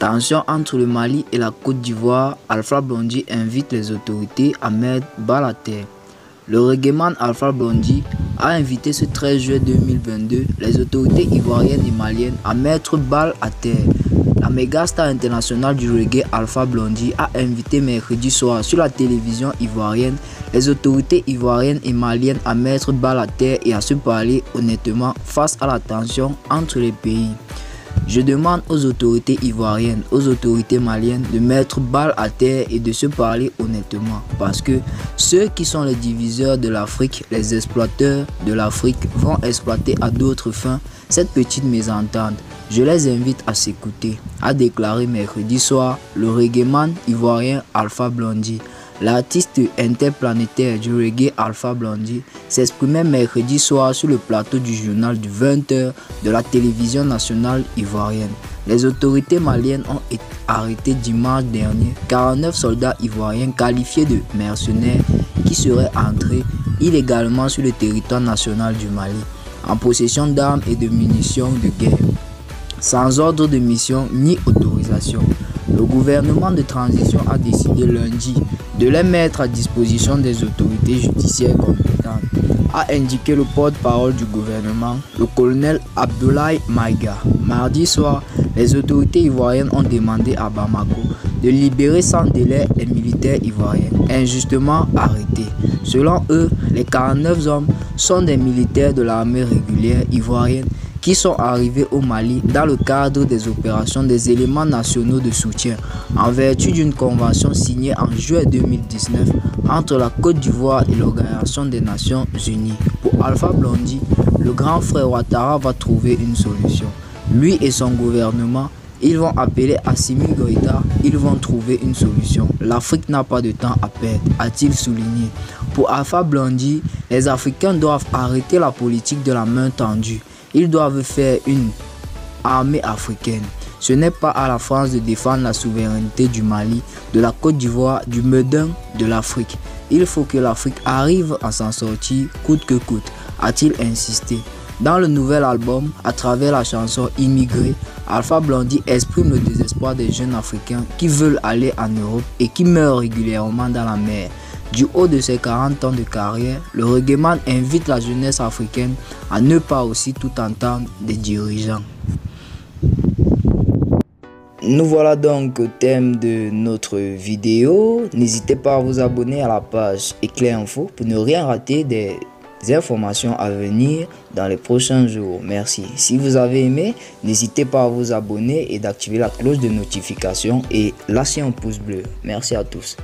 Tension entre le Mali et la Côte d'Ivoire, Alpha Blondy invite les autorités à mettre balle à terre. Le reggaeman Alpha Blondy a invité ce 13 juillet 2022 les autorités ivoiriennes et maliennes à mettre balle à terre. La méga star internationale du reggae Alpha Blondy a invité mercredi soir sur la télévision ivoirienne les autorités ivoiriennes et maliennes à mettre balle à terre et à se parler honnêtement face à la tension entre les pays. Je demande aux autorités ivoiriennes, aux autorités maliennes de mettre balle à terre et de se parler honnêtement. Parce que ceux qui sont les diviseurs de l'Afrique, les exploiteurs de l'Afrique, vont exploiter à d'autres fins cette petite mésentente. Je les invite à s'écouter, a déclaré mercredi soir le reggaeman ivoirien Alpha Blondy. L'artiste interplanétaire du reggae Alpha Blondy s'exprimait mercredi soir sur le plateau du journal du 20h de la télévision nationale ivoirienne. Les autorités maliennes ont arrêté dimanche dernier 49 soldats ivoiriens qualifiés de mercenaires qui seraient entrés illégalement sur le territoire national du Mali, en possession d'armes et de munitions de guerre, sans ordre de mission ni autorisation. Le gouvernement de transition a décidé lundi de les mettre à disposition des autorités judiciaires compétentes, a indiqué le porte-parole du gouvernement, le colonel Abdoulaye Maïga. Mardi soir, les autorités ivoiriennes ont demandé à Bamako de libérer sans délai les militaires ivoiriens injustement arrêtés. Selon eux, les 49 hommes sont des militaires de l'armée régulière ivoirienne qui sont arrivés au Mali dans le cadre des opérations des éléments nationaux de soutien en vertu d'une convention signée en juillet 2019 entre la Côte d'Ivoire et l'Organisation des Nations Unies. Pour Alpha Blondy, le grand frère Ouattara va trouver une solution. Lui et son gouvernement, ils vont appeler Assimi Goïta, ils vont trouver une solution. L'Afrique n'a pas de temps à perdre, a-t-il souligné. Pour Alpha Blondy, les Africains doivent arrêter la politique de la main tendue. Ils doivent faire une armée africaine. Ce n'est pas à la France de défendre la souveraineté du Mali, de la Côte d'Ivoire, du Médin, de l'Afrique. Il faut que l'Afrique arrive à s'en sortir coûte que coûte, a-t-il insisté. Dans le nouvel album, à travers la chanson Immigré, Alpha Blondy exprime le désespoir des jeunes Africains qui veulent aller en Europe et qui meurent régulièrement dans la mer. Du haut de ses 40 ans de carrière, le reggaeman invite la jeunesse africaine à ne pas aussi tout entendre des dirigeants. Nous voilà donc au thème de notre vidéo. N'hésitez pas à vous abonner à la page Éclair Info pour ne rien rater des informations à venir dans les prochains jours. Merci. Si vous avez aimé, n'hésitez pas à vous abonner et d'activer la cloche de notification et lâcher un pouce bleu. Merci à tous.